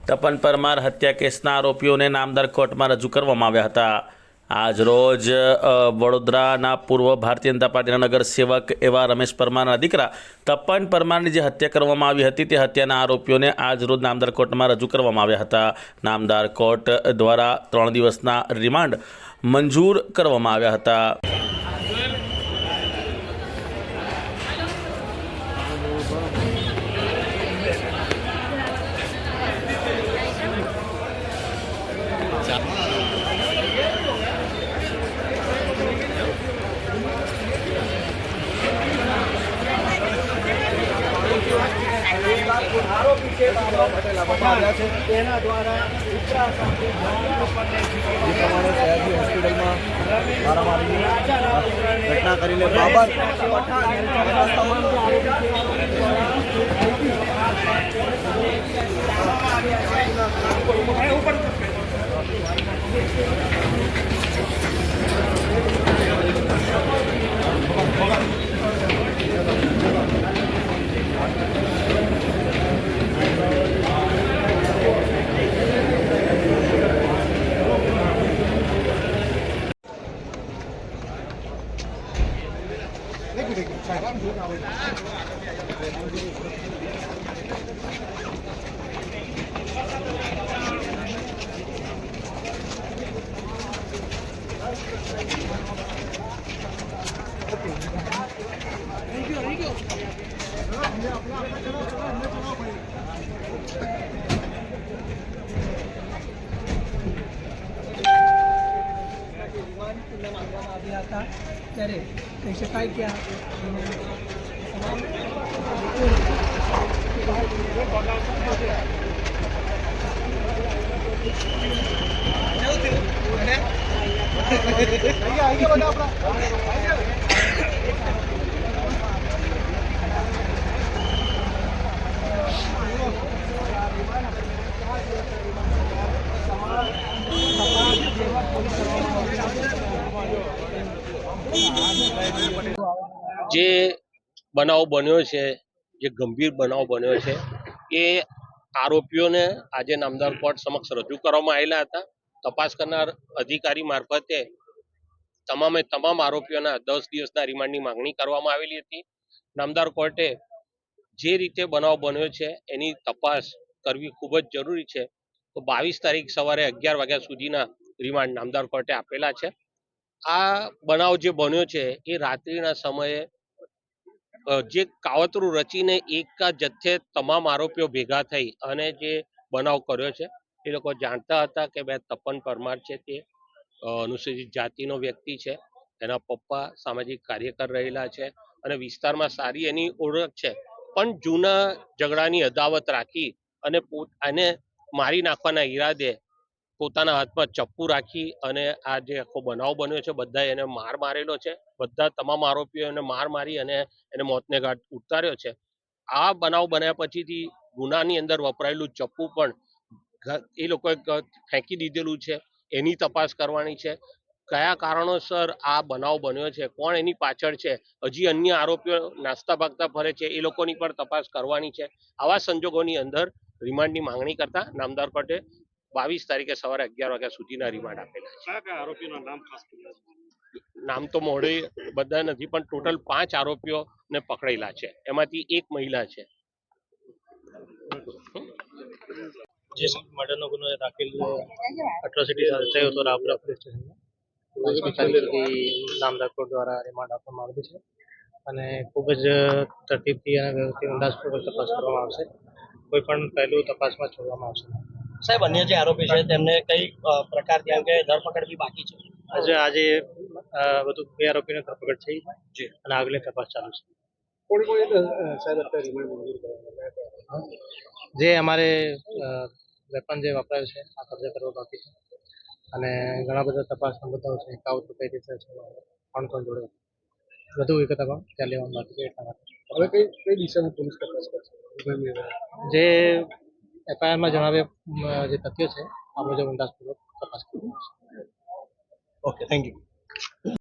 તપન પરમાર હત્યા કેસના આરોપીઓને નામદાર કોર્ટમાં રજૂ કરવામાં આવ્યા હતા। આજ રોજ વડોદરાના પૂર્વ ભારતીય જનતા પાર્ટીના નગરસેવક એવા રમેશ પરમારના દીકરા તપન પરમારની જે હત્યા કરવામાં આવી હતી તે હત્યાના આરોપીઓને આજ રોજ નામદાર કોર્ટમાં રજૂ કરવામાં આવ્યા હતા। નામદાર કોર્ટ દ્વારા 3 દિવસના રિમાન્ડ મંજૂર કરવામાં આવ્યા હતા। તેના દ્વારા હોસ્પિટલમાં મારામારીની ઘટના કરીને બાબર ત્યારે કહી શકાય કે જે બનાવ બન્યો છે, જે ગંભીર બનાવ બન્યો છે એ આરોપીઓને આજે નામદાર કોર્ટ સમક્ષ રજૂ કરવામાં આવેલા હતા। તપાસ કરનાર અધિકારી મારફતે તમામે તમામ આરોપીઓના 10 દિવસના રિમાન્ડની માંગણી કરવામાં આવેલી હતી। નામદાર કોર્ટે જે રીતે બનાવ બન્યો છે એની તપાસ કરવી ખૂબ જ જરૂરી છે, તો 22 તારીખ સવારે 11 વાગ્યા સુધીના રિમાન્ડ નામદાર કોર્ટે આપેલા છે। આ બનાવ જે બન્યો છે એ રાત્રિના સમયે જે કાવતરું રચીને એક જથ્થે તમામ આરોપીઓ ભેગા થઈ અને જે બનાવ કર્યો છે એ લોકો જાણતા હતા કે બે તપન પરમાર છે તે અનુસૂચિત જાતિનો વ્યક્તિ છે, એના પપ્પા સામાજિક કાર્યકર રહેલા છે અને વિસ્તારમાં સારી એની ઓળખ છે, પણ જૂના ઝઘડાની અદાવત રાખી અને આને મારી નાખવાના ઈરાદે પોતાના હાથમાં ચપ્પુ રાખી અને આ જે આખો બનાવ બન્યો છે બધા એને માર મારેલો છે। બધા તમામ આરોપીઓ એને માર મારી અને એને મોતને ઘાટ ઉતાર્યો છે। આ બનાવ બન્યા પછીથી ગુનાની અંદર વપરાયેલું ચપ્પુ પણ એ લોકોએ ફેંકી દીધેલું છે, એની તપાસ કરવાની છે। કયા કારણોસર આ બનાવ બન્યો છે, કોણ એની પાછળ છે, હજી અન્ય આરોપીઓ નાસ્તા ભાગતા ફરે છે, એ લોકોની પણ તપાસ કરવાની છે। આવા સંજોગોની અંદર રિમાન્ડની માંગણી કરતા નામદાર કોર્ટે 22 તારીખે સવારે 11 વાગ્યા સુધીના રિમાન્ડ આપેલા છે। કયા આરોપીનું નામ ખાસ નામ તો મોડે બધા નથી, પણ ટોટલ 5 આરોપીઓને પકડેલા છે, એમાંથી એક મહિલા છે। જે મર્ડરનો ગુનો દાખલ એટ્રોસિટી થયો હતો રાપરા પોલીસ સ્ટેશનમાં 5મી તારીખથી નામદાર કોર્ટ દ્વારા રિમાન્ડ આપવામાં આવ્યું છે અને ખૂબ જ તરતીબથી અને વ્યવસ્થિત ઊંડાણપૂર્વક તપાસ કરવામાં આવશે। કોઈ પણ પહેલું તપાસમાં છોડવામાં આવશે નહીં। સાહેબ, અન્ય જે આરોપી છે તેમને કઈ પ્રકારની અંગે ધરપકડ બી બાકી છે? આજે વધુ 2 આરોપીની ધરપકડ થઈ છે અને આગળની તપાસ ચાલુ છે। જે અમારે વેપન જે વપરાયું છે આ કબજે કરવા બાકી છે અને ઘણા બધા તપાસના મુદ્દાઓ છે, કાવતરું કઈ રીતે છે, કોણ જોડે વધુ વિગતમાં ત્યાં લેવાનું બાકી છે। એટલા માટે હવે કઈ દિશામાં પોલીસ તપાસ કરશે? જે એફઆઈઆરમાં જણાવ્યા જે તથ્યો છે આ મુજબ ઊંડાણપૂર્વક તપાસ કરવાની છે। Okay, thank you.